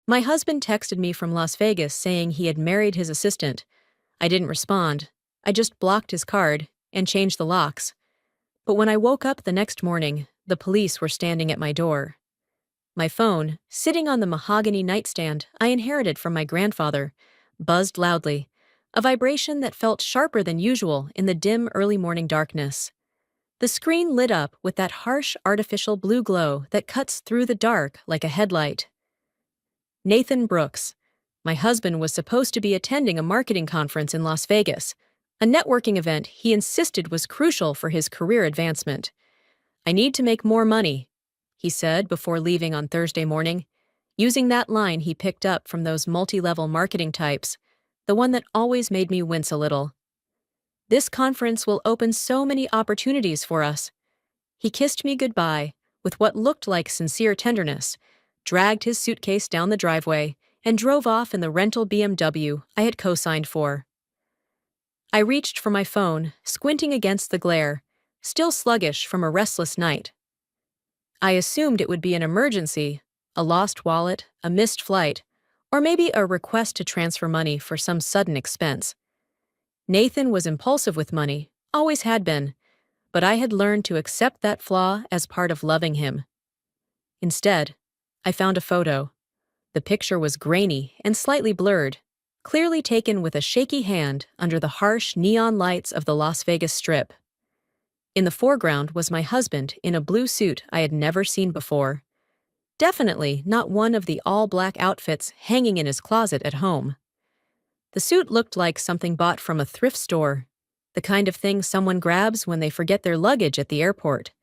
My husband texted me from Las Vegas saying he had married his assistant. I didn't respond. I just blocked his card and changed the locks. But when I woke up the next morning, the police were standing at my door. My phone, sitting on the mahogany nightstand I inherited from my grandfather, buzzed loudly, a vibration that felt sharper than usual in the dim early morning darkness. The screen lit up with that harsh artificial blue glow that cuts through the dark like a headlight. Nathan Brooks. My husband was supposed to be attending a marketing conference in Las Vegas, a networking event he insisted was crucial for his career advancement. "I need to make more money," he said before leaving on Thursday morning, using that line he picked up from those multi-level marketing types, the one that always made me wince a little. "This conference will open so many opportunities for us." He kissed me goodbye with what looked like sincere tenderness, dragged his suitcase down the driveway, and drove off in the rental BMW I had co-signed for. I reached for my phone, squinting against the glare, still sluggish from a restless night. I assumed it would be an emergency, a lost wallet, a missed flight, or maybe a request to transfer money for some sudden expense. Nathan was impulsive with money, always had been, but I had learned to accept that flaw as part of loving him. Instead, I found a photo. The picture was grainy and slightly blurred, clearly taken with a shaky hand under the harsh neon lights of the Las Vegas Strip. In the foreground was my husband in a blue suit I had never seen before. Definitely not one of the all-black outfits hanging in his closet at home. The suit looked like something bought from a thrift store, the kind of thing someone grabs when they forget their luggage at the airport.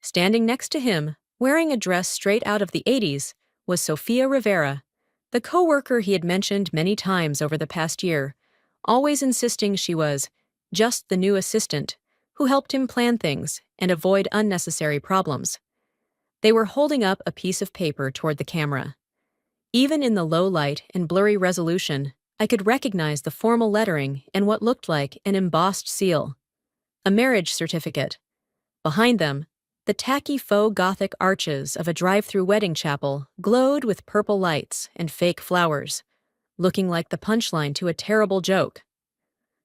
Standing next to him, wearing a dress straight out of the 80s, was Sofia Rivera, the coworker he had mentioned many times over the past year, always insisting she was just the new assistant who helped him plan things and avoid unnecessary problems. They were holding up a piece of paper toward the camera. Even in the low light and blurry resolution, I could recognize the formal lettering and what looked like an embossed seal. A marriage certificate. Behind them, the tacky faux Gothic arches of a drive-through wedding chapel glowed with purple lights and fake flowers, looking like the punchline to a terrible joke.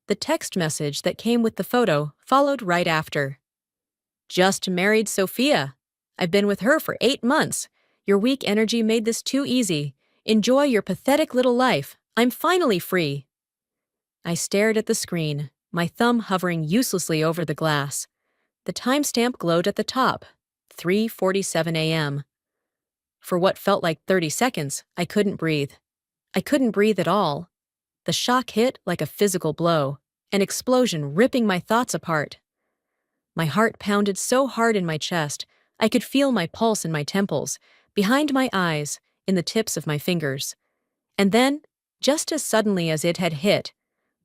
The text message that came with the photo followed right after. "Just married Sophia. I've been with her for 8 months. Your weak energy made this too easy. Enjoy your pathetic little life. I'm finally free." I stared at the screen, my thumb hovering uselessly over the glass. The timestamp glowed at the top, 3:47 a.m. For what felt like 30 seconds, I couldn't breathe. I couldn't breathe at all. The shock hit like a physical blow, an explosion ripping my thoughts apart. My heart pounded so hard in my chest, I could feel my pulse in my temples, behind my eyes, in the tips of my fingers. And then, just as suddenly as it had hit,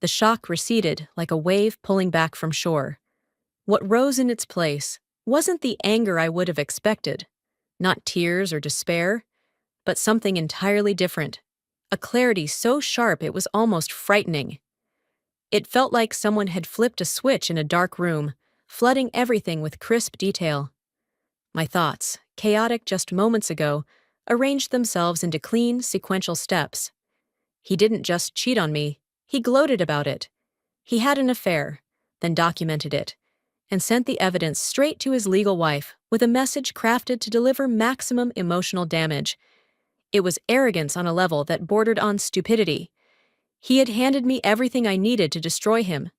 the shock receded like a wave pulling back from shore. What rose in its place wasn't the anger I would have expected, not tears or despair, but something entirely different, a clarity so sharp it was almost frightening. It felt like someone had flipped a switch in a dark room, flooding everything with crisp detail. My thoughts, chaotic just moments ago, arranged themselves into clean, sequential steps. He didn't just cheat on me, he gloated about it. He had an affair, then documented it, and sent the evidence straight to his legal wife with a message crafted to deliver maximum emotional damage. It was arrogance on a level that bordered on stupidity. He had handed me everything I needed to destroy him.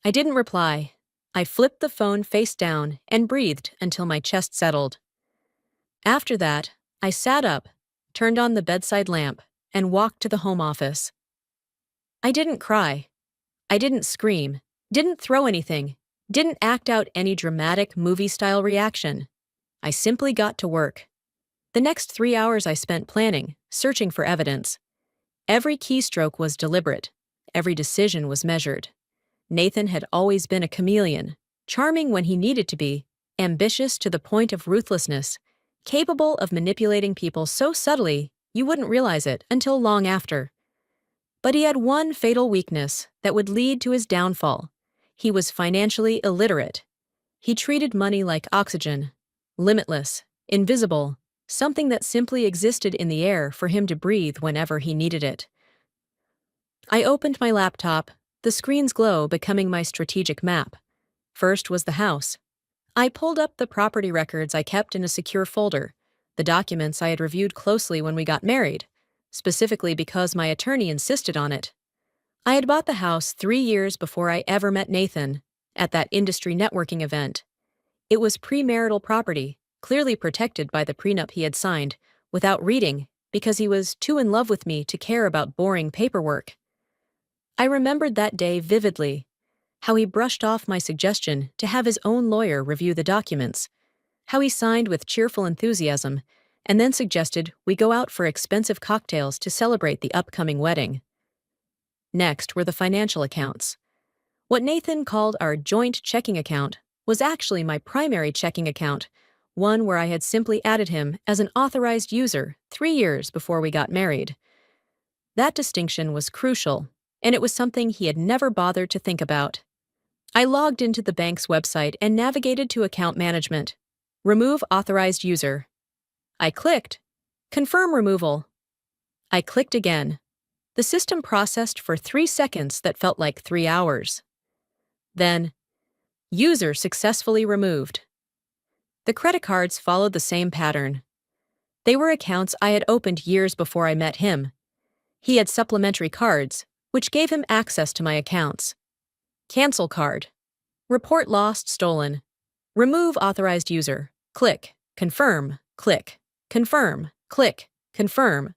I didn't reply. I flipped the phone face down and breathed until my chest settled. After that, I sat up, turned on the bedside lamp, and walked to the home office. I didn't cry. I didn't scream, didn't throw anything, didn't act out any dramatic movie-style reaction. I simply got to work. The next 3 hours I spent planning, searching for evidence. Every keystroke was deliberate. Every decision was measured. Nathan had always been a chameleon, charming when he needed to be, ambitious to the point of ruthlessness, capable of manipulating people so subtly you wouldn't realize it until long after. But he had one fatal weakness that would lead to his downfall. He was financially illiterate. He treated money like oxygen, limitless, invisible, something that simply existed in the air for him to breathe whenever he needed it. I opened my laptop, the screen's glow becoming my strategic map. First was the house. I pulled up the property records I kept in a secure folder, the documents I had reviewed closely when we got married, specifically because my attorney insisted on it. I had bought the house 3 years before I ever met Nathan, at that industry networking event. It was premarital property, clearly protected by the prenup he had signed, without reading, because he was too in love with me to care about boring paperwork. I remembered that day vividly, how he brushed off my suggestion to have his own lawyer review the documents, how he signed with cheerful enthusiasm, and then suggested we go out for expensive cocktails to celebrate the upcoming wedding. Next were the financial accounts. What Nathan called our joint checking account was actually my primary checking account, one where I had simply added him as an authorized user 3 years before we got married. That distinction was crucial, and it was something he had never bothered to think about. I logged into the bank's website and navigated to account management. Remove authorized user. I clicked. Confirm removal. I clicked again. The system processed for 3 seconds that felt like 3 hours. Then, user successfully removed. The credit cards followed the same pattern. They were accounts I had opened years before I met him. He had supplementary cards, which gave him access to my accounts. Cancel card. Report lost, stolen. Remove authorized user. Click. Confirm. Click. Confirm. Click. Confirm.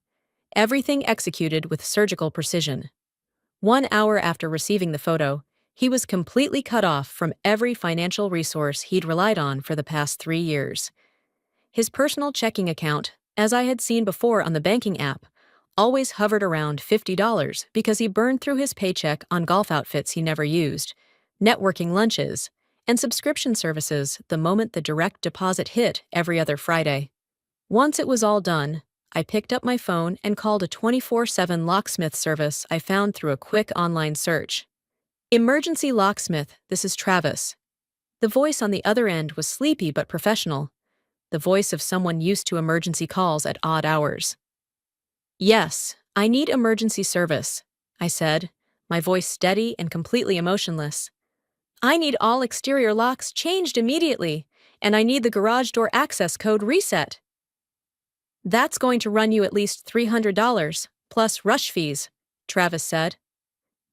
Everything executed with surgical precision. 1 hour after receiving the photo, he was completely cut off from every financial resource he'd relied on for the past 3 years. His personal checking account, as I had seen before on the banking app, always hovered around $50 because he burned through his paycheck on golf outfits he never used, networking lunches, and subscription services the moment the direct deposit hit every other Friday. Once it was all done, I picked up my phone and called a 24/7 locksmith service I found through a quick online search. Emergency locksmith, this is Travis. The voice on the other end was sleepy but professional, the voice of someone used to emergency calls at odd hours. Yes, I need emergency service, I said, my voice steady and completely emotionless. I need all exterior locks changed immediately, and I need the garage door access code reset. That's going to run you at least $300, plus rush fees, Travis said.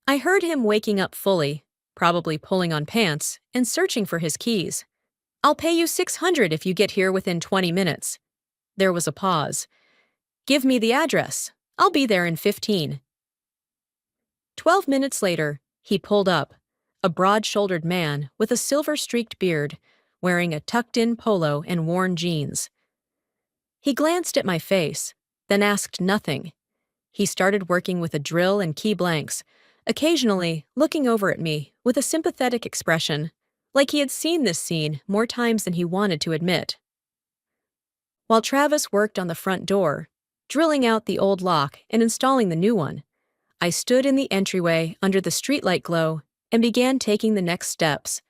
I heard him waking up fully, probably pulling on pants, and searching for his keys. I'll pay you $600 if you get here within 20 minutes. There was a pause. Give me the address. I'll be there in 15. 12 minutes later, he pulled up, a broad-shouldered man with a silver-streaked beard, wearing a tucked-in polo and worn jeans. He glanced at my face, then asked nothing. He started working with a drill and key blanks, occasionally looking over at me with a sympathetic expression, like he had seen this scene more times than he wanted to admit. While Travis worked on the front door, drilling out the old lock and installing the new one, I stood in the entryway under the streetlight glow and began taking the next steps.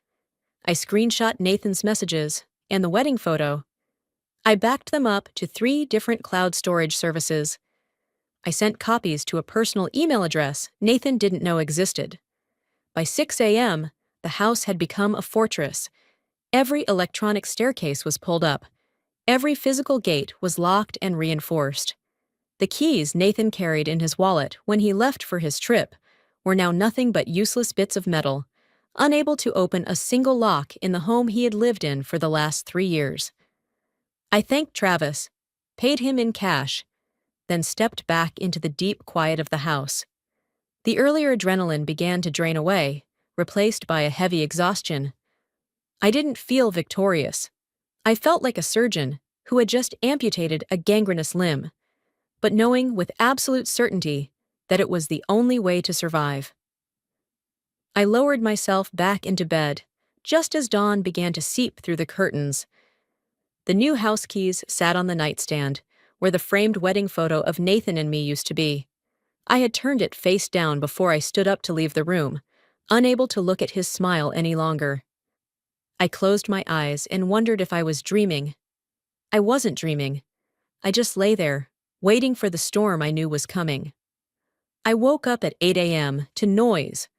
I screenshot Nathan's messages and the wedding photo. I backed them up to 3 different cloud storage services. I sent copies to a personal email address Nathan didn't know existed. By 6 a.m., the house had become a fortress. Every electronic staircase was pulled up. Every physical gate was locked and reinforced. The keys Nathan carried in his wallet when he left for his trip were now nothing but useless bits of metal, unable to open a single lock in the home he had lived in for the last 3 years. I thanked Travis, paid him in cash, then stepped back into the deep quiet of the house. The earlier adrenaline began to drain away, replaced by a heavy exhaustion. I didn't feel victorious. I felt like a surgeon who had just amputated a gangrenous limb, but knowing with absolute certainty that it was the only way to survive. I lowered myself back into bed, just as dawn began to seep through the curtains. The new house keys sat on the nightstand, where the framed wedding photo of Nathan and me used to be. I had turned it face down before I stood up to leave the room, unable to look at his smile any longer. I closed my eyes and wondered if I was dreaming. I wasn't dreaming. I just lay there, waiting for the storm I knew was coming. I woke up at 8 a.m. to noise.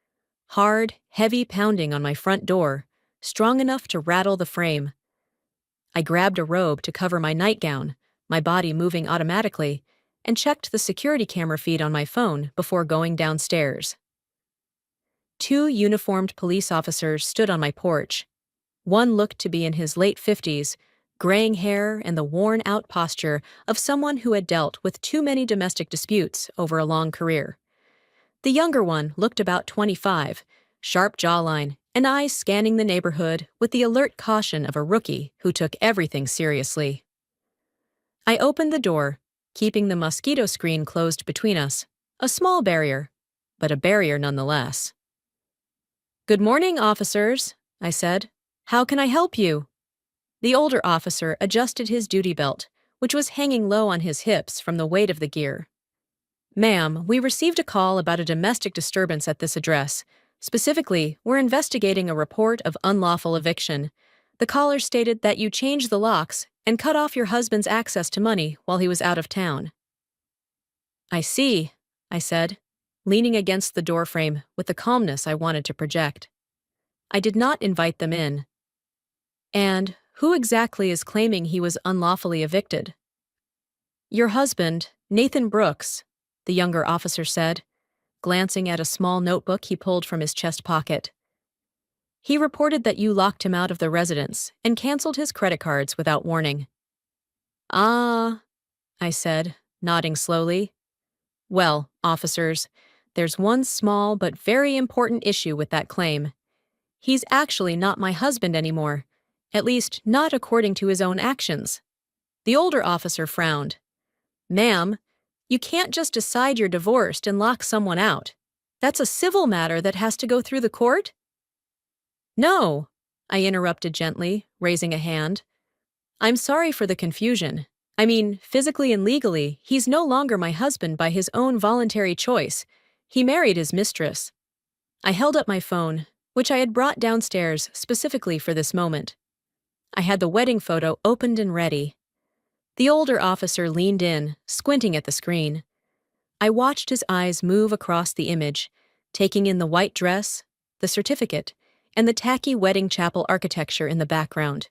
Hard, heavy pounding on my front door, strong enough to rattle the frame. I grabbed a robe to cover my nightgown, my body moving automatically, and checked the security camera feed on my phone before going downstairs. 2 uniformed police officers stood on my porch. One looked to be in his late 50s, graying hair and the worn-out posture of someone who had dealt with too many domestic disputes over a long career. The younger one looked about 25, sharp jawline, and eyes scanning the neighborhood with the alert caution of a rookie who took everything seriously. I opened the door, keeping the mosquito screen closed between us, a small barrier, but a barrier nonetheless. "Good morning, officers," I said. "How can I help you?" The older officer adjusted his duty belt, which was hanging low on his hips from the weight of the gear. "Ma'am, we received a call about a domestic disturbance at this address. Specifically, we're investigating a report of unlawful eviction. The caller stated that you changed the locks and cut off your husband's access to money while he was out of town." "I see," I said, leaning against the doorframe with the calmness I wanted to project. I did not invite them in. "And who exactly is claiming he was unlawfully evicted?" "Your husband, Nathan Brooks," the younger officer said, glancing at a small notebook he pulled from his chest pocket. "He reported that you locked him out of the residence and canceled his credit cards without warning." "Ah," I said, nodding slowly. "Well, officers, there's one small but very important issue with that claim. He's actually not my husband anymore, at least not according to his own actions." The older officer frowned. "Ma'am, you can't just decide you're divorced and lock someone out. That's a civil matter that has to go through the court?" "No," I interrupted gently, raising a hand. "I'm sorry for the confusion. I mean, physically and legally, he's no longer my husband by his own voluntary choice. He married his mistress." I held up my phone, which I had brought downstairs specifically for this moment. I had the wedding photo opened and ready. The older officer leaned in, squinting at the screen. I watched his eyes move across the image, taking in the white dress, the certificate, and the tacky wedding chapel architecture in the background.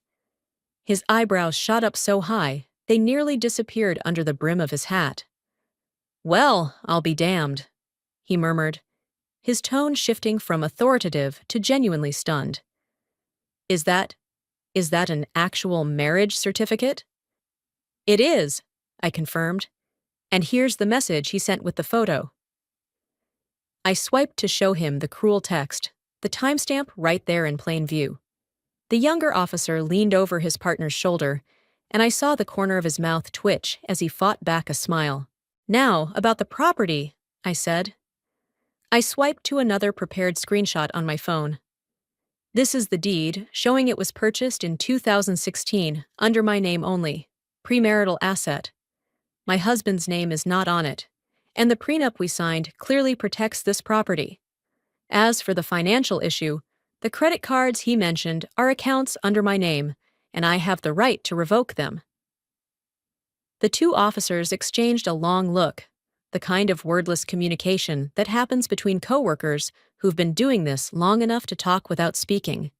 His eyebrows shot up so high, they nearly disappeared under the brim of his hat. "Well, I'll be damned," he murmured, his tone shifting from authoritative to genuinely stunned. Is that an actual marriage certificate?" "It is," I confirmed. "And here's the message he sent with the photo." I swiped to show him the cruel text, the timestamp right there in plain view. The younger officer leaned over his partner's shoulder, and I saw the corner of his mouth twitch as he fought back a smile. "Now, about the property," I said. I swiped to another prepared screenshot on my phone. "This is the deed, showing it was purchased in 2016, under my name only. Premarital asset. My husband's name is not on it, and the prenup we signed clearly protects this property. As for the financial issue, the credit cards he mentioned are accounts under my name, and I have the right to revoke them." The 2 officers exchanged a long look, the kind of wordless communication that happens between coworkers who've been doing this long enough to talk without speaking.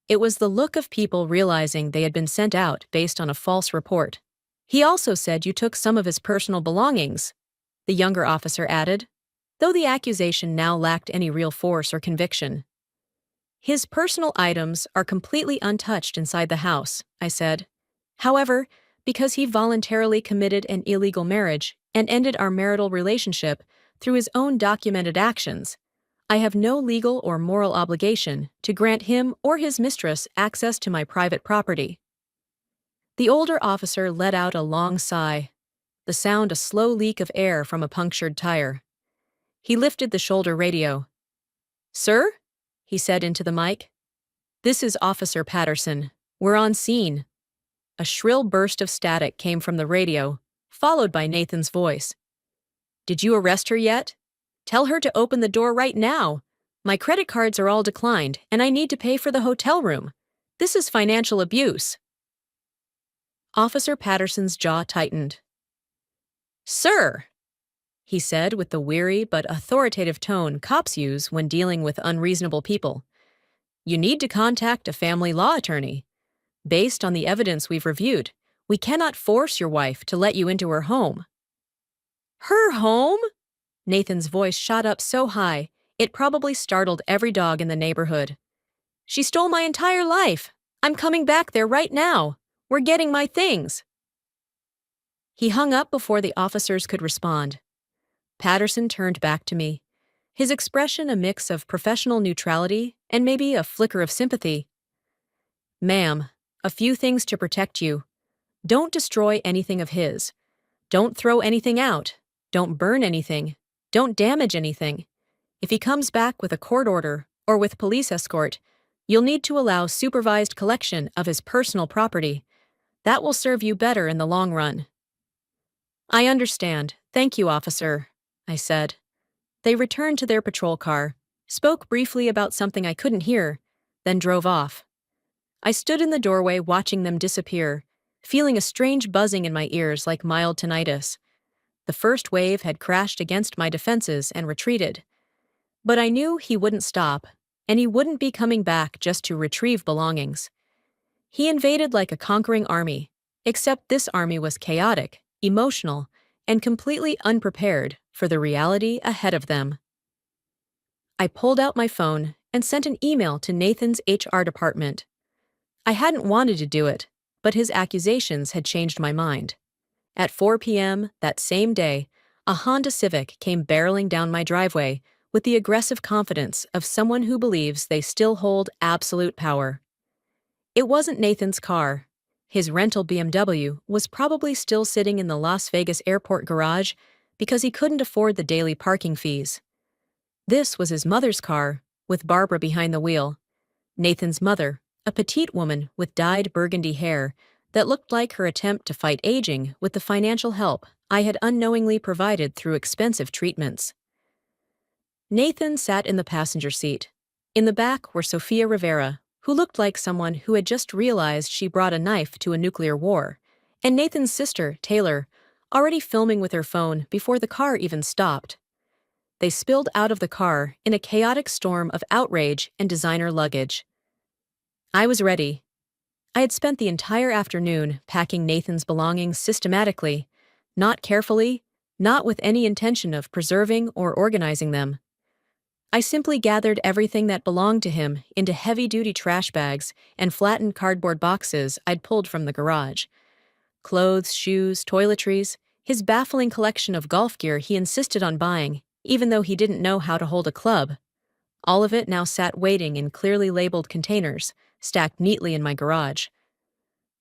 It was the look of people realizing they had been sent out based on a false report. "He also said you took some of his personal belongings," the younger officer added, though the accusation now lacked any real force or conviction. "His personal items are completely untouched inside the house," I said. "However, because he voluntarily committed an illegal marriage and ended our marital relationship through his own documented actions, I have no legal or moral obligation to grant him or his mistress access to my private property." The older officer let out a long sigh, the sound a slow leak of air from a punctured tire. He lifted the shoulder radio. "Sir?" he said into the mic. "This is Officer Patterson. We're on scene." A shrill burst of static came from the radio, followed by Nathan's voice. "Did you arrest her yet? Tell her to open the door right now. My credit cards are all declined, and I need to pay for the hotel room. This is financial abuse." Officer Patterson's jaw tightened. "Sir," he said with the weary but authoritative tone cops use when dealing with unreasonable people, "you need to contact a family law attorney. Based on the evidence we've reviewed, we cannot force your wife to let you into her home." "Her home?" Nathan's voice shot up so high, it probably startled every dog in the neighborhood. "She stole my entire life. I'm coming back there right now. We're getting my things." He hung up before the officers could respond. Patterson turned back to me, his expression a mix of professional neutrality and maybe a flicker of sympathy. "Ma'am, a few things to protect you. Don't destroy anything of his. Don't throw anything out. Don't burn anything. Don't damage anything. If he comes back with a court order or with police escort, you'll need to allow supervised collection of his personal property. That will serve you better in the long run." "I understand. Thank you, officer," I said. They returned to their patrol car, spoke briefly about something I couldn't hear, then drove off. I stood in the doorway watching them disappear, feeling a strange buzzing in my ears like mild tinnitus. The first wave had crashed against my defenses and retreated. But I knew he wouldn't stop, and he wouldn't be coming back just to retrieve belongings. He invaded like a conquering army, except this army was chaotic, emotional, and completely unprepared for the reality ahead of them. I pulled out my phone and sent an email to Nathan's HR department. I hadn't wanted to do it, but his accusations had changed my mind. At 4 p.m. that same day, a Honda Civic came barreling down my driveway with the aggressive confidence of someone who believes they still hold absolute power. It wasn't Nathan's car. His rental BMW was probably still sitting in the Las Vegas airport garage because he couldn't afford the daily parking fees. This was his mother's car, with Barbara behind the wheel. Nathan's mother, a petite woman with dyed burgundy hair that looked like her attempt to fight aging with the financial help I had unknowingly provided through expensive treatments. Nathan sat in the passenger seat. In the back were Sofia Rivera, who looked like someone who had just realized she brought a knife to a nuclear war, and Nathan's sister, Taylor, already filming with her phone before the car even stopped. They spilled out of the car in a chaotic storm of outrage and designer luggage. I was ready. I had spent the entire afternoon packing Nathan's belongings systematically, not carefully, not with any intention of preserving or organizing them. I simply gathered everything that belonged to him into heavy-duty trash bags and flattened cardboard boxes I'd pulled from the garage. Clothes, shoes, toiletries, his baffling collection of golf gear he insisted on buying, even though he didn't know how to hold a club. All of it now sat waiting in clearly labeled containers, stacked neatly in my garage.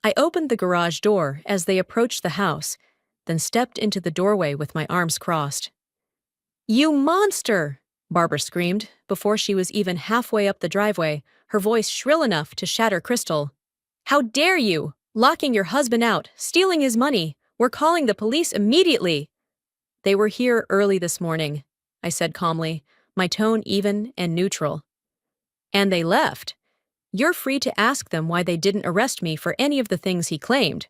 I opened the garage door as they approached the house, then stepped into the doorway with my arms crossed. "You monster!" Barbara screamed, before she was even halfway up the driveway, her voice shrill enough to shatter crystal. "How dare you! Locking your husband out, stealing his money! We're calling the police immediately!" "They were here early this morning," I said calmly, my tone even and neutral. "And they left. You're free to ask them why they didn't arrest me for any of the things he claimed."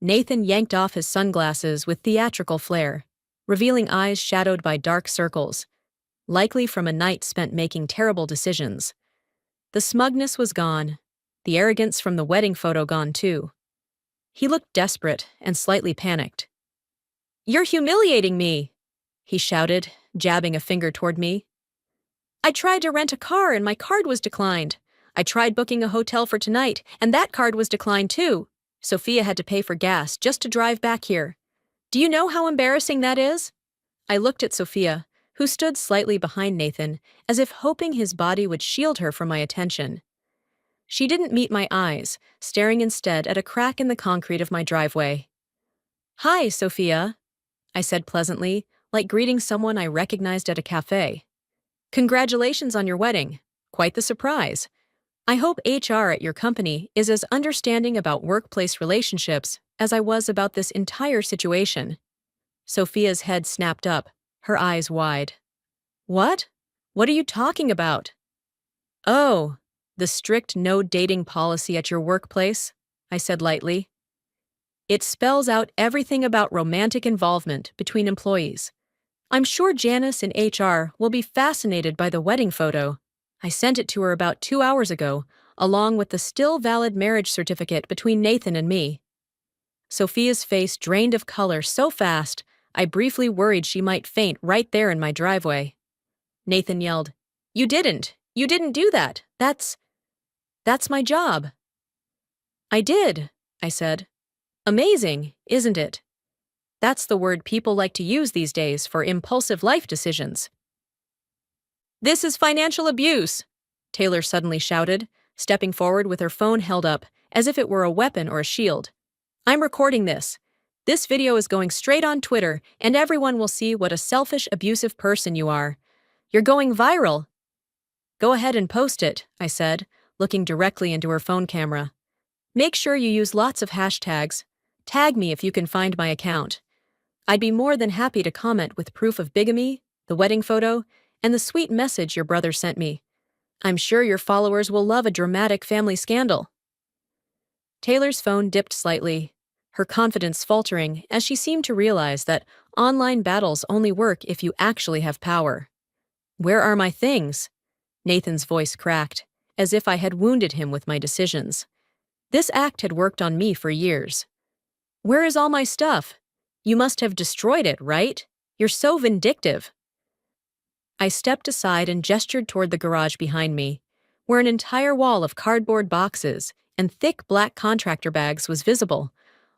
Nathan yanked off his sunglasses with theatrical flair, revealing eyes shadowed by dark circles, likely from a night spent making terrible decisions. The smugness was gone, the arrogance from the wedding photo gone too. He looked desperate and slightly panicked. "You're humiliating me!" he shouted, jabbing a finger toward me. "I tried to rent a car and my card was declined. I tried booking a hotel for tonight and that card was declined too. Sophia had to pay for gas just to drive back here. Do you know how embarrassing that is?" I looked at Sophia, who stood slightly behind Nathan, as if hoping his body would shield her from my attention. She didn't meet my eyes, staring instead at a crack in the concrete of my driveway. "Hi, Sophia," I said pleasantly, like greeting someone I recognized at a cafe. "Congratulations on your wedding. Quite the surprise. I hope HR at your company is as understanding about workplace relationships as I was about this entire situation." Sophia's head snapped up, her eyes wide. "What? What are you talking about?" "Oh, the strict no dating policy at your workplace," I said lightly. It spells out everything about romantic involvement between employees. I'm sure Janice in HR will be fascinated by the wedding photo. I sent it to her about 2 hours ago, along with the still valid marriage certificate between Nathan and me. Sophia's face drained of color so fast, I briefly worried she might faint right there in my driveway. Nathan yelled, You didn't do that. That's my job." "I did," I said. "Amazing, isn't it? That's the word people like to use these days for impulsive life decisions." "This is financial abuse," Taylor suddenly shouted, stepping forward with her phone held up as if it were a weapon or a shield. "I'm recording this. This video is going straight on Twitter, and everyone will see what a selfish, abusive person you are. You're going viral." "Go ahead and post it," I said, looking directly into her phone camera. "Make sure you use lots of hashtags. Tag me if you can find my account. I'd be more than happy to comment with proof of bigamy, the wedding photo, and the sweet message your brother sent me. I'm sure your followers will love a dramatic family scandal." Taylor's phone dipped slightly, her confidence faltering as she seemed to realize that online battles only work if you actually have power. "Where are my things?" Nathan's voice cracked, as if I had wounded him with my decisions. This act had worked on me for years. "Where is all my stuff? You must have destroyed it, right? You're so vindictive." I stepped aside and gestured toward the garage behind me, where an entire wall of cardboard boxes and thick black contractor bags was visible,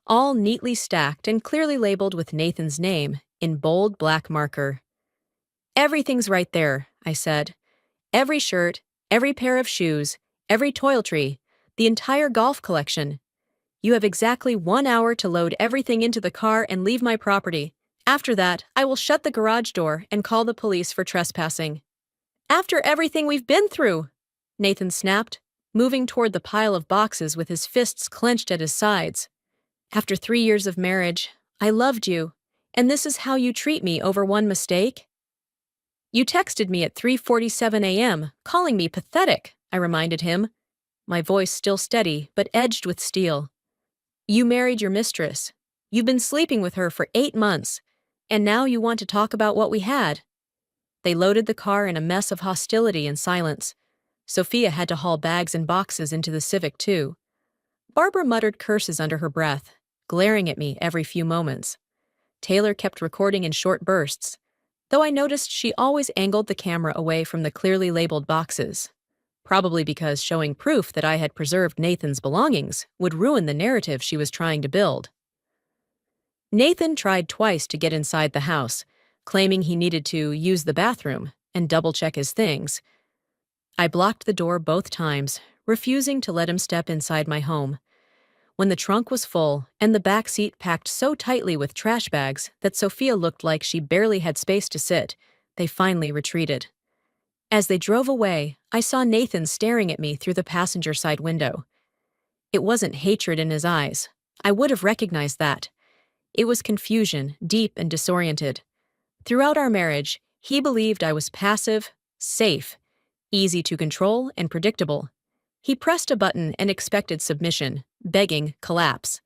all neatly stacked and clearly labeled with Nathan's name in bold black marker. "Everything's right there," I said. "Every shirt, every pair of shoes, every toiletry, the entire golf collection. You have exactly 1 hour to load everything into the car and leave my property. After that, I will shut the garage door and call the police for trespassing." "After everything we've been through," Nathan snapped, moving toward the pile of boxes with his fists clenched at his sides. "After 3 years of marriage, I loved you, and this is how you treat me over one mistake?" "You texted me at 3:47 a.m., calling me pathetic," I reminded him, my voice still steady but edged with steel. "You married your mistress. You've been sleeping with her for 8 months, and now you want to talk about what we had." They loaded the car in a mess of hostility and silence. Sophia had to haul bags and boxes into the Civic, too. Barbara muttered curses under her breath, glaring at me every few moments. Taylor kept recording in short bursts, though I noticed she always angled the camera away from the clearly labeled boxes, probably because showing proof that I had preserved Nathan's belongings would ruin the narrative she was trying to build. Nathan tried twice to get inside the house, claiming he needed to use the bathroom and double-check his things. I blocked the door both times, refusing to let him step inside my home. When the trunk was full and the back seat packed so tightly with trash bags that Sophia looked like she barely had space to sit, they finally retreated. As they drove away, I saw Nathan staring at me through the passenger side window. It wasn't hatred in his eyes. I would have recognized that. It was confusion, deep and disoriented. Throughout our marriage, he believed I was passive, safe, easy to control, and predictable. He pressed a button and expected submission, begging collapse.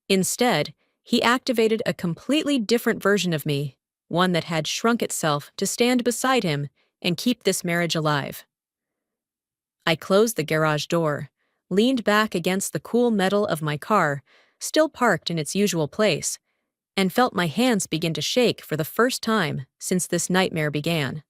Instead, he activated a completely different version of me, one that had shrunk itself to stand beside him and keep this marriage alive. I closed the garage door, leaned back against the cool metal of my car, still parked in its usual place, and felt my hands begin to shake for the first time since this nightmare began.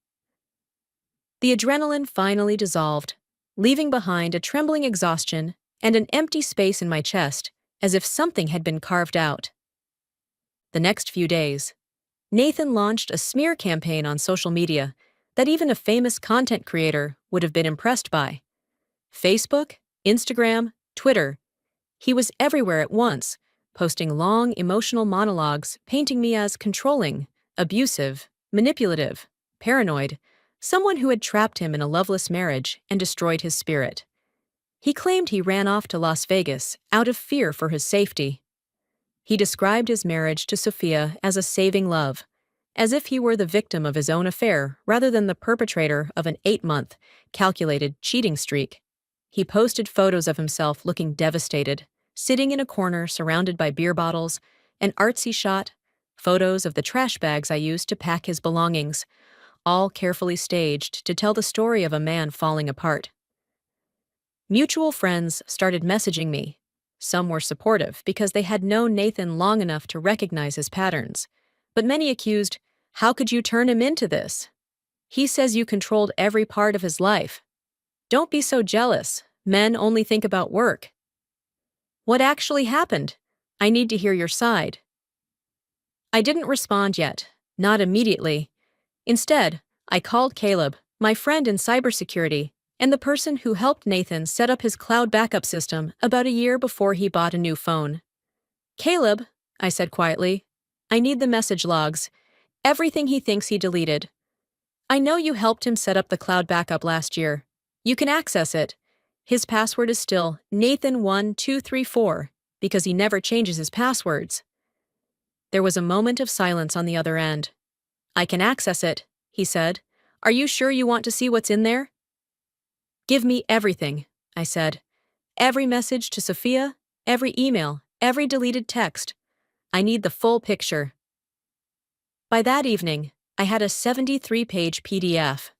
The adrenaline finally dissolved, leaving behind a trembling exhaustion and an empty space in my chest, as if something had been carved out. The next few days, Nathan launched a smear campaign on social media that even a famous content creator would have been impressed by. Facebook, Instagram, Twitter. He was everywhere at once, posting long, emotional monologues painting me as controlling, abusive, manipulative, paranoid, someone who had trapped him in a loveless marriage and destroyed his spirit. He claimed he ran off to Las Vegas out of fear for his safety. He described his marriage to Sophia as a saving love, as if he were the victim of his own affair rather than the perpetrator of an 8-month, calculated cheating streak. He posted photos of himself looking devastated, sitting in a corner surrounded by beer bottles, an artsy shot, photos of the trash bags I used to pack his belongings, all carefully staged to tell the story of a man falling apart. Mutual friends started messaging me. Some were supportive because they had known Nathan long enough to recognize his patterns, but many accused, "How could you turn him into this? He says you controlled every part of his life. Don't be so jealous. Men only think about work." What actually happened? I need to hear your side. I didn't respond yet, not immediately. Instead, I called Caleb, my friend in cybersecurity, and the person who helped Nathan set up his cloud backup system about a year before he bought a new phone. "Caleb," I said quietly, "I need the message logs, everything he thinks he deleted. I know you helped him set up the cloud backup last year. You can access it. His password is still Nathan1234 because he never changes his passwords." There was a moment of silence on the other end. "I can access it," he said. "Are you sure you want to see what's in there?" "Give me everything," I said. "Every message to Sophia, every email, every deleted text. I need the full picture." By that evening, I had a 73-page PDF.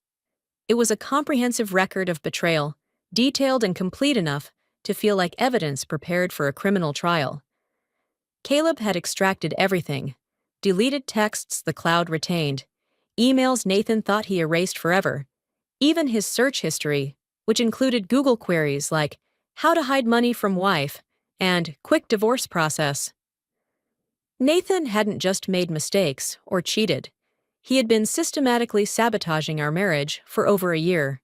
It was a comprehensive record of betrayal, detailed and complete enough to feel like evidence prepared for a criminal trial. Caleb had extracted everything: deleted texts the cloud retained, emails Nathan thought he erased forever, even his search history, which included Google queries like "how to hide money from wife" and "quick divorce process." Nathan hadn't just made mistakes or cheated. He had been systematically sabotaging our marriage for over a year.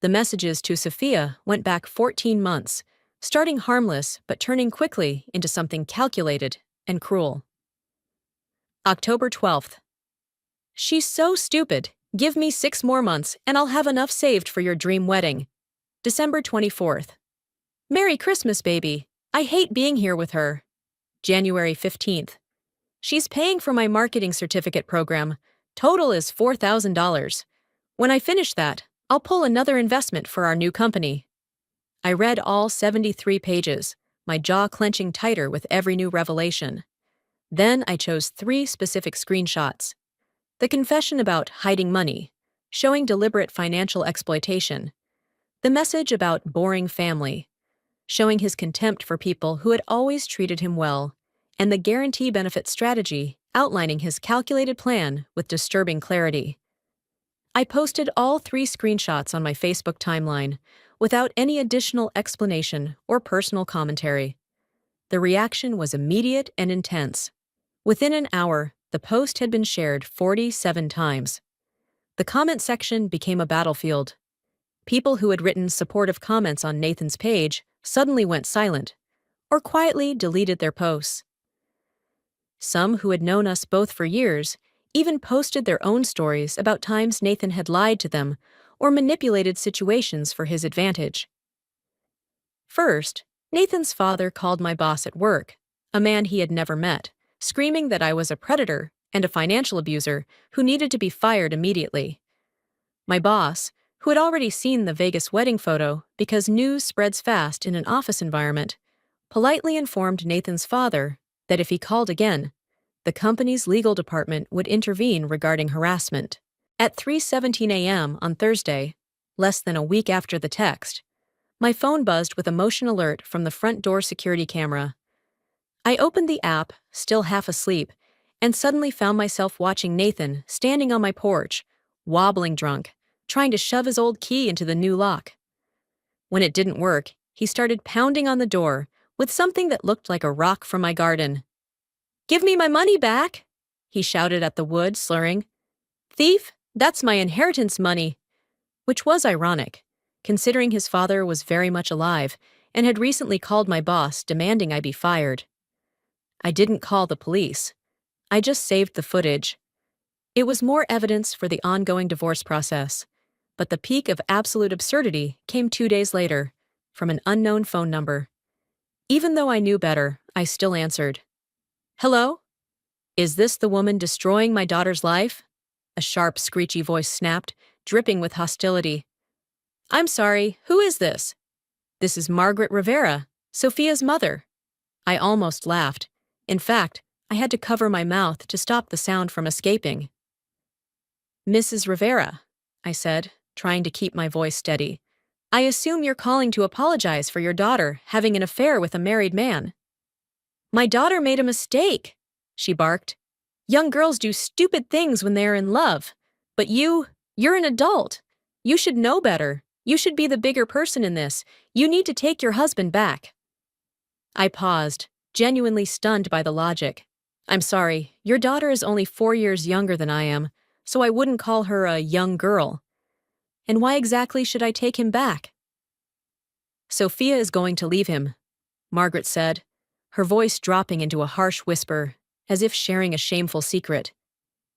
The messages to Sophia went back 14 months, starting harmless but turning quickly into something calculated and cruel. October 12th. "She's so stupid. Give me 6 more months and I'll have enough saved for your dream wedding." December 24th. "Merry Christmas, baby. I hate being here with her." January 15th. "She's paying for my marketing certificate program. Total is $4,000. When I finish that, I'll pull another investment for our new company." I read all 73 pages, my jaw clenching tighter with every new revelation. Then I chose 3 specific screenshots. The confession about hiding money, showing deliberate financial exploitation. The message about boring family, showing his contempt for people who had always treated him well. And the guarantee benefit strategy, outlining his calculated plan with disturbing clarity. I posted all 3 screenshots on my Facebook timeline, without any additional explanation or personal commentary. The reaction was immediate and intense. Within an hour, the post had been shared 47 times. The comment section became a battlefield. People who had written supportive comments on Nathan's page suddenly went silent, or quietly deleted their posts. Some who had known us both for years even posted their own stories about times Nathan had lied to them or manipulated situations for his advantage. First, Nathan's father called my boss at work, a man he had never met, screaming that I was a predator and a financial abuser who needed to be fired immediately. My boss, who had already seen the Vegas wedding photo because news spreads fast in an office environment, politely informed Nathan's father that if he called again, the company's legal department would intervene regarding harassment. At 3:17 a.m. on Thursday, less than a week after the text, my phone buzzed with a motion alert from the front door security camera. I opened the app, still half asleep, and suddenly found myself watching Nathan standing on my porch, wobbling drunk, trying to shove his old key into the new lock. When it didn't work, he started pounding on the door with something that looked like a rock from my garden. "Give me my money back!" he shouted at the wood, slurring. "Thief, that's my inheritance money." Which was ironic, considering his father was very much alive and had recently called my boss demanding I be fired. I didn't call the police. I just saved the footage. It was more evidence for the ongoing divorce process, but the peak of absolute absurdity came 2 days later, from an unknown phone number. Even though I knew better, I still answered. "Hello? Is this the woman destroying my daughter's life?" A sharp, screechy voice snapped, dripping with hostility. "I'm sorry, who is this?" "This is Margaret Rivera, Sophia's mother," I almost laughed. In fact, I had to cover my mouth to stop the sound from escaping. "Mrs. Rivera," I said, trying to keep my voice steady, "I assume you're calling to apologize for your daughter having an affair with a married man." "My daughter made a mistake," she barked. "Young girls do stupid things when they are in love. But you're an adult. You should know better. You should be the bigger person in this. You need to take your husband back." I paused, genuinely stunned by the logic. "I'm sorry, your daughter is only 4 years younger than I am, so I wouldn't call her a young girl. And why exactly should I take him back?" "Sophia is going to leave him," Margaret said, her voice dropping into a harsh whisper, as if sharing a shameful secret.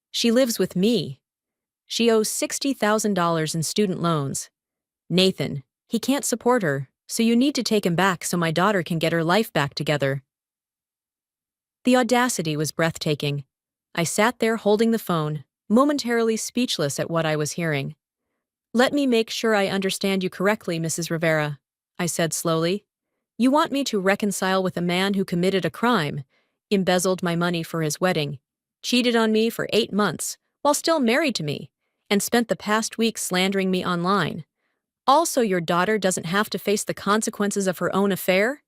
"She lives with me. She owes $60,000 in student loans. Nathan, he can't support her, so you need to take him back so my daughter can get her life back together." The audacity was breathtaking. I sat there holding the phone, momentarily speechless at what I was hearing. "Let me make sure I understand you correctly, Mrs. Rivera," I said slowly. "You want me to reconcile with a man who committed a crime, embezzled my money for his wedding, cheated on me for 8 months, while still married to me, and spent the past week slandering me online. Also, your daughter doesn't have to face the consequences of her own affair?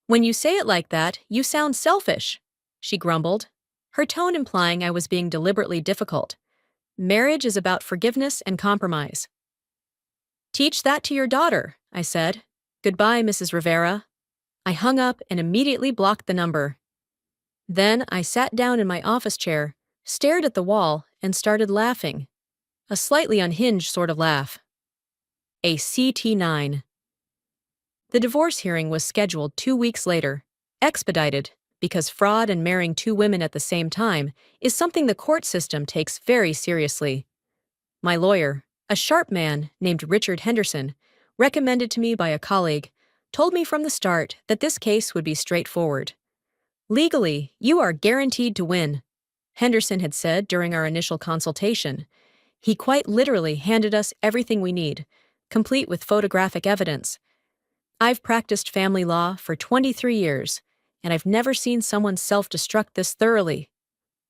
When you say it like that, you sound selfish," she grumbled, her tone implying I was being deliberately difficult. "Marriage is about forgiveness and compromise." "Teach that to your daughter," I said. "Goodbye, Mrs. Rivera." I hung up and immediately blocked the number. Then I sat down in my office chair, stared at the wall, and started laughing. A slightly unhinged sort of laugh. A CT9. The divorce hearing was scheduled 2 weeks later, expedited, because fraud and marrying 2 women at the same time is something the court system takes very seriously. My lawyer, a sharp man named Richard Henderson, recommended to me by a colleague, told me from the start that this case would be straightforward. "Legally, you are guaranteed to win," Henderson had said during our initial consultation. He quite literally handed us everything we need, complete with photographic evidence. I've practiced family law for 23 years, and I've never seen someone self-destruct this thoroughly.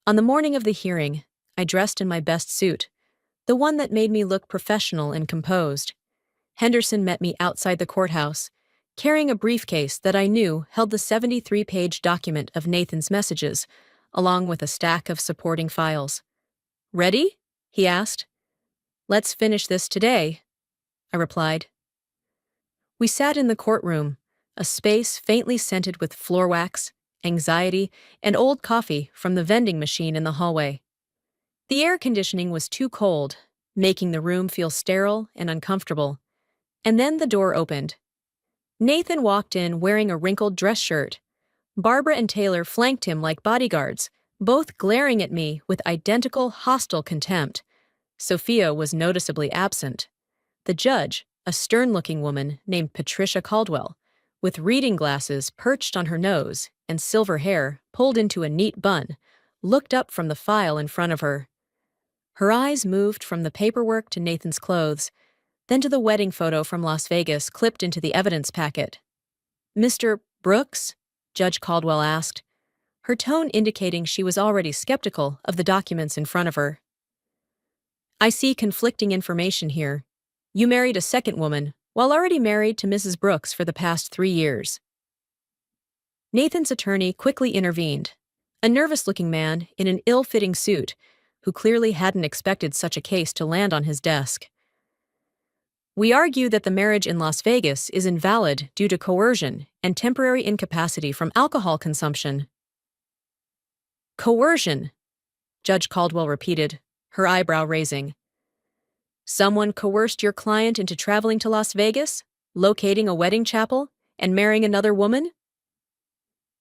On the morning of the hearing, I dressed in my best suit, the one that made me look professional and composed. Henderson met me outside the courthouse, carrying a briefcase that I knew held the 73-page document of Nathan's messages, along with a stack of supporting files. "Ready?" he asked. "Let's finish this today," I replied. We sat in the courtroom, a space faintly scented with floor wax, anxiety, and old coffee from the vending machine in the hallway. The air conditioning was too cold, making the room feel sterile and uncomfortable. And then the door opened. Nathan walked in wearing a wrinkled dress shirt. Barbara and Taylor flanked him like bodyguards, both glaring at me with identical hostile contempt. Sophia was noticeably absent. The judge, a stern-looking woman named Patricia Caldwell, with reading glasses perched on her nose and silver hair pulled into a neat bun, looked up from the file in front of her. Her eyes moved from the paperwork to Nathan's clothes, then to the wedding photo from Las Vegas clipped into the evidence packet. "Mr. Brooks?" Judge Caldwell asked, her tone indicating she was already skeptical of the documents in front of her. "I see conflicting information here. You married a second woman, while already married to Mrs. Brooks for the past 3 years." Nathan's attorney quickly intervened, a nervous-looking man in an ill-fitting suit, who clearly hadn't expected such a case to land on his desk. "We argue that the marriage in Las Vegas is invalid due to coercion and temporary incapacity from alcohol consumption." "Coercion," Judge Caldwell repeated, her eyebrow raising. "Someone coerced your client into traveling to Las Vegas, locating a wedding chapel, and marrying another woman?"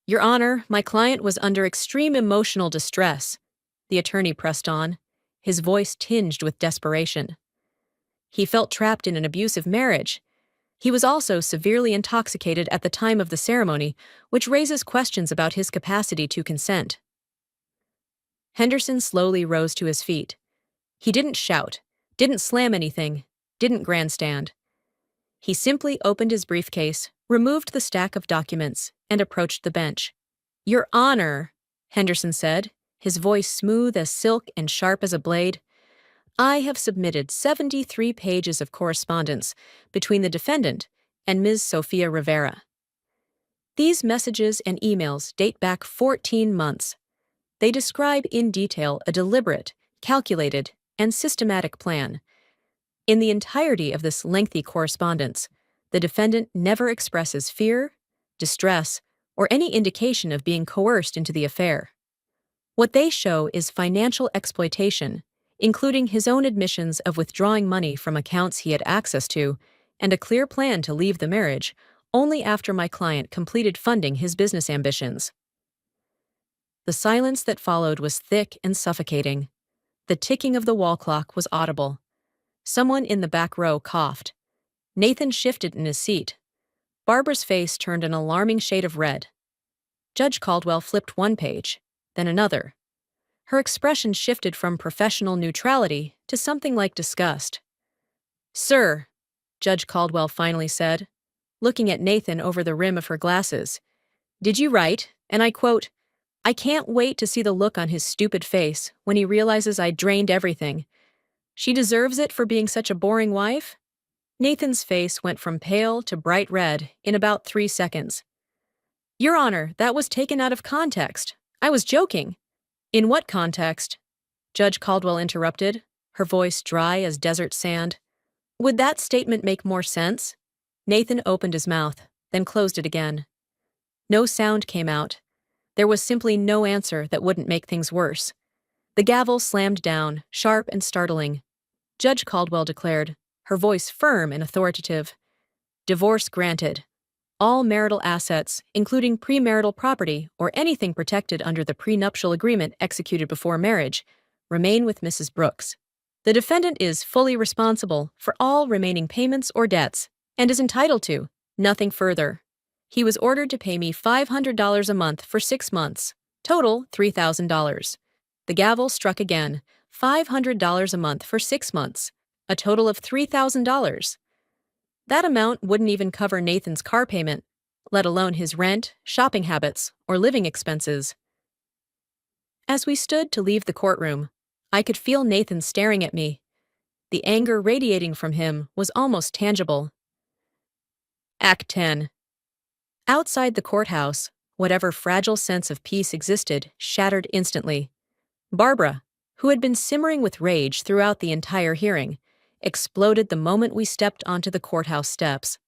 "Your Honor, my client was under extreme emotional distress," the attorney pressed on, his voice tinged with desperation. "He felt trapped in an abusive marriage. He was also severely intoxicated at the time of the ceremony, which raises questions about his capacity to consent." Henderson slowly rose to his feet. He didn't shout, didn't slam anything, didn't grandstand. He simply opened his briefcase, removed the stack of documents, and approached the bench. "Your Honor," Henderson said, his voice smooth as silk and sharp as a blade, "I have submitted 73 pages of correspondence between the defendant and Ms. Sofia Rivera. These messages and emails date back 14 months. They describe in detail a deliberate, calculated, and systematic plan. In the entirety of this lengthy correspondence, the defendant never expresses fear, distress, or any indication of being coerced into the affair. What they show is financial exploitation, including his own admissions of withdrawing money from accounts he had access to, and a clear plan to leave the marriage only after my client completed funding his business ambitions." The silence that followed was thick and suffocating. The ticking of the wall clock was audible. Someone in the back row coughed. Nathan shifted in his seat. Barbara's face turned an alarming shade of red. Judge Caldwell flipped one page, then another. Her expression shifted from professional neutrality to something like disgust. "Sir," Judge Caldwell finally said, looking at Nathan over the rim of her glasses, "did you write, and I quote, 'I can't wait to see the look on his stupid face when he realizes I drained everything. She deserves it for being such a boring wife?'" Nathan's face went from pale to bright red in about 3 seconds. "Your Honor, that was taken out of context. I was joking." "In what context?" Judge Caldwell interrupted, her voice dry as desert sand. "Would that statement make more sense?" Nathan opened his mouth, then closed it again. No sound came out. There was simply no answer that wouldn't make things worse. The gavel slammed down, sharp and startling. Judge Caldwell declared, her voice firm and authoritative. "Divorce granted. All marital assets, including premarital property or anything protected under the prenuptial agreement executed before marriage, remain with Mrs. Brooks. The defendant is fully responsible for all remaining payments or debts and is entitled to nothing further. He was ordered to pay me $500 a month for 6 months, total $3,000. The gavel struck again, $500 a month for 6 months, a total of $3,000. That amount wouldn't even cover Nathan's car payment, let alone his rent, shopping habits, or living expenses. As we stood to leave the courtroom, I could feel Nathan staring at me. The anger radiating from him was almost tangible. Act 10. Outside the courthouse, whatever fragile sense of peace existed shattered instantly. Barbara, who had been simmering with rage throughout the entire hearing, exploded the moment we stepped onto the courthouse steps.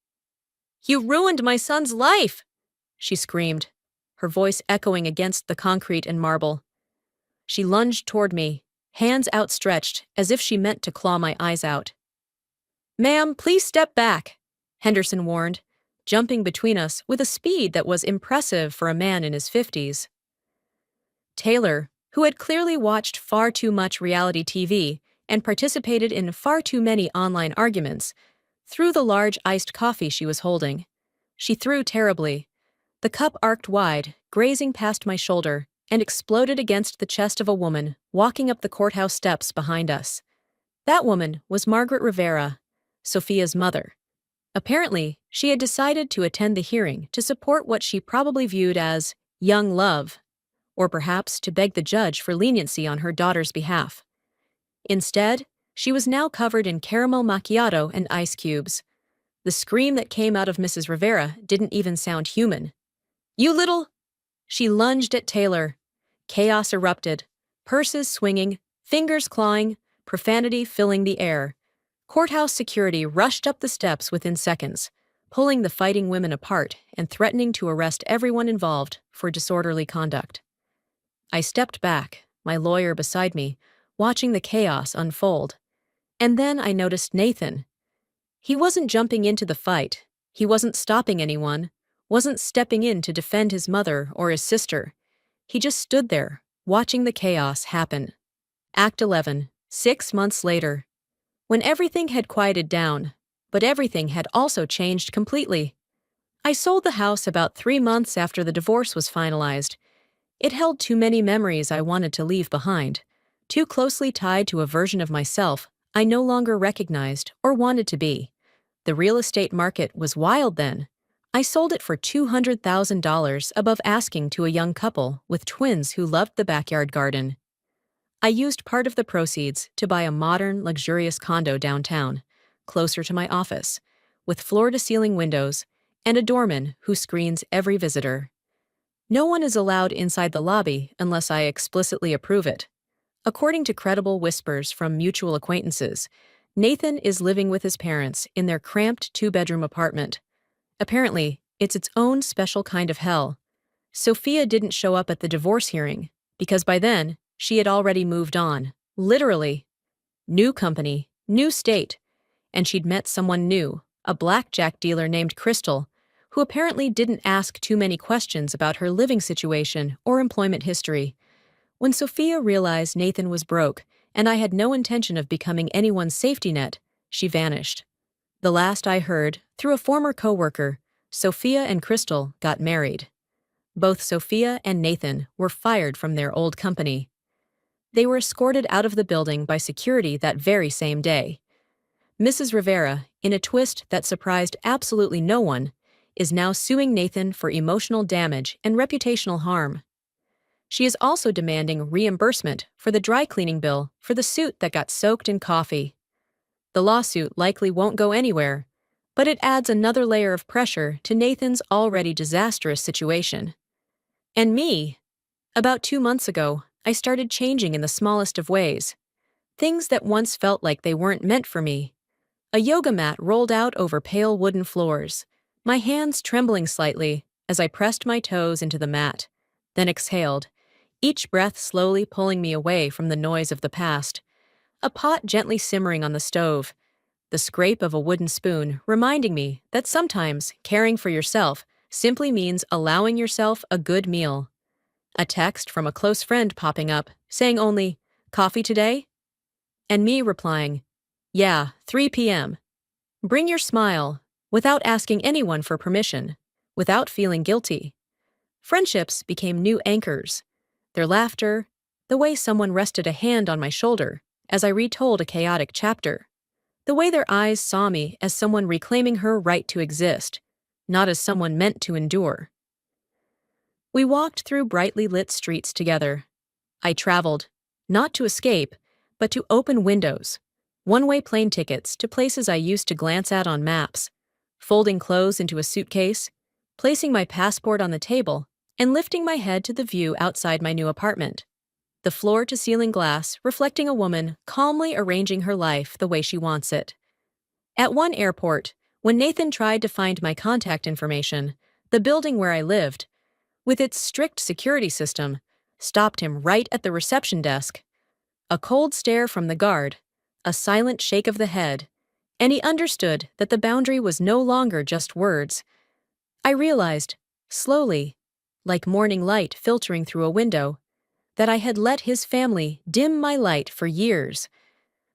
"You ruined my son's life!" she screamed, her voice echoing against the concrete and marble. She lunged toward me, hands outstretched as if she meant to claw my eyes out. "Ma'am, please step back," Henderson warned, jumping between us with a speed that was impressive for a man in his 50s. Taylor, who had clearly watched far too much reality TV and participated in far too many online arguments, threw the large iced coffee she was holding. She threw terribly. The cup arced wide, grazing past my shoulder, and exploded against the chest of a woman walking up the courthouse steps behind us. That woman was Margaret Rivera, Sofia's mother. Apparently, she had decided to attend the hearing to support what she probably viewed as young love, or perhaps to beg the judge for leniency on her daughter's behalf. Instead, she was now covered in caramel macchiato and ice cubes. The scream that came out of Mrs. Rivera didn't even sound human. "You little—" She lunged at Taylor. Chaos erupted, purses swinging, fingers clawing, profanity filling the air. Courthouse security rushed up the steps within seconds, pulling the fighting women apart and threatening to arrest everyone involved for disorderly conduct. I stepped back, my lawyer beside me, watching the chaos unfold. And then I noticed Nathan. He wasn't jumping into the fight. He wasn't stopping anyone, wasn't stepping in to defend his mother or his sister. He just stood there, watching the chaos happen. Act 11, 6 months later. When everything had quieted down, but everything had also changed completely. I sold the house about 3 months after the divorce was finalized. It held too many memories I wanted to leave behind, too closely tied to a version of myself I no longer recognized or wanted to be. The real estate market was wild then. I sold it for $200,000 above asking to a young couple with twins who loved the backyard garden. I used part of the proceeds to buy a modern, luxurious condo downtown, closer to my office, with floor-to-ceiling windows and a doorman who screens every visitor. No one is allowed inside the lobby unless I explicitly approve it. According to credible whispers from mutual acquaintances, Nathan is living with his parents in their cramped two-bedroom apartment. Apparently, it's its own special kind of hell. Sophia didn't show up at the divorce hearing, because by then, she had already moved on. Literally. New company, new state. And she'd met someone new, a blackjack dealer named Crystal, who apparently didn't ask too many questions about her living situation or employment history. When Sophia realized Nathan was broke, and I had no intention of becoming anyone's safety net, she vanished. The last I heard, through a former coworker, Sophia and Crystal got married. Both Sophia and Nathan were fired from their old company. They were escorted out of the building by security that very same day. Mrs. Rivera, in a twist that surprised absolutely no one, is now suing Nathan for emotional damage and reputational harm. She is also demanding reimbursement for the dry cleaning bill for the suit that got soaked in coffee. The lawsuit likely won't go anywhere, but it adds another layer of pressure to Nathan's already disastrous situation. And me. About 2 months ago, I started changing in the smallest of ways. Things that once felt like they weren't meant for me. A yoga mat rolled out over pale wooden floors, my hands trembling slightly as I pressed my toes into the mat, then exhaled, each breath slowly pulling me away from the noise of the past. A pot gently simmering on the stove, the scrape of a wooden spoon reminding me that sometimes caring for yourself simply means allowing yourself a good meal. A text from a close friend popping up, saying only, "Coffee today?" And me replying, "Yeah, 3 p.m. Bring your smile, without asking anyone for permission, without feeling guilty. Friendships became new anchors. Their laughter, the way someone rested a hand on my shoulder as I retold a chaotic chapter, the way their eyes saw me as someone reclaiming her right to exist, not as someone meant to endure. We walked through brightly lit streets together. I traveled, not to escape, but to open windows, one-way plane tickets to places I used to glance at on maps, folding clothes into a suitcase, placing my passport on the table, and lifting my head to the view outside my new apartment. The floor-to-ceiling glass reflecting a woman calmly arranging her life the way she wants it. At one airport, when Nathan tried to find my contact information, the building where I lived, with its strict security system, stopped him right at the reception desk. A cold stare from the guard, a silent shake of the head, and he understood that the boundary was no longer just words. I realized, slowly, like morning light filtering through a window, that I had let his family dim my light for years,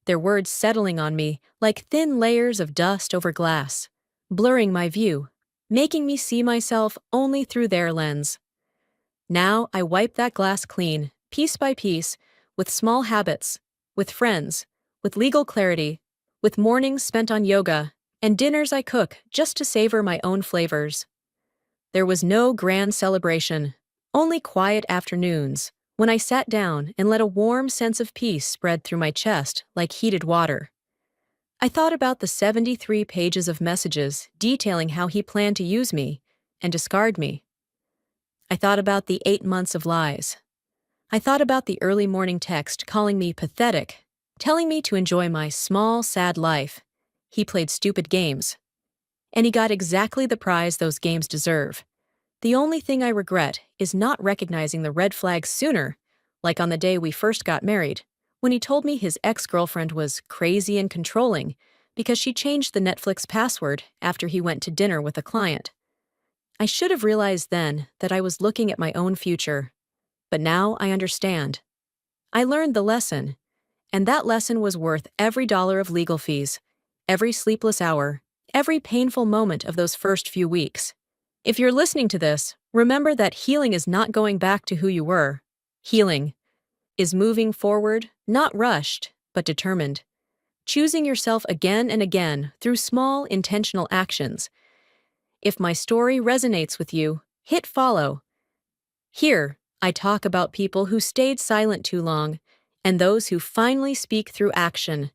their words settling on me like thin layers of dust over glass, blurring my view, making me see myself only through their lens. Now I wipe that glass clean, piece by piece, with small habits, with friends, with legal clarity, with mornings spent on yoga, and dinners I cook just to savor my own flavors. There was no grand celebration, only quiet afternoons, when I sat down and let a warm sense of peace spread through my chest like heated water. I thought about the 73 pages of messages detailing how he planned to use me and discard me. I thought about the 8 months of lies. I thought about the early morning text calling me pathetic, telling me to enjoy my small, sad life. He played stupid games. And he got exactly the prize those games deserve. The only thing I regret is not recognizing the red flags sooner, like on the day we first got married, when he told me his ex-girlfriend was crazy and controlling because she changed the Netflix password after he went to dinner with a client. I should have realized then that I was looking at my own future. But now I understand. I learned the lesson, and that lesson was worth every dollar of legal fees, every sleepless hour, every painful moment of those first few weeks. If you're listening to this, remember that healing is not going back to who you were. Healing is moving forward, not rushed, but determined. Choosing yourself again and again through small, intentional actions. If my story resonates with you, hit follow. Here, I talk about people who stayed silent too long and those who finally speak through action.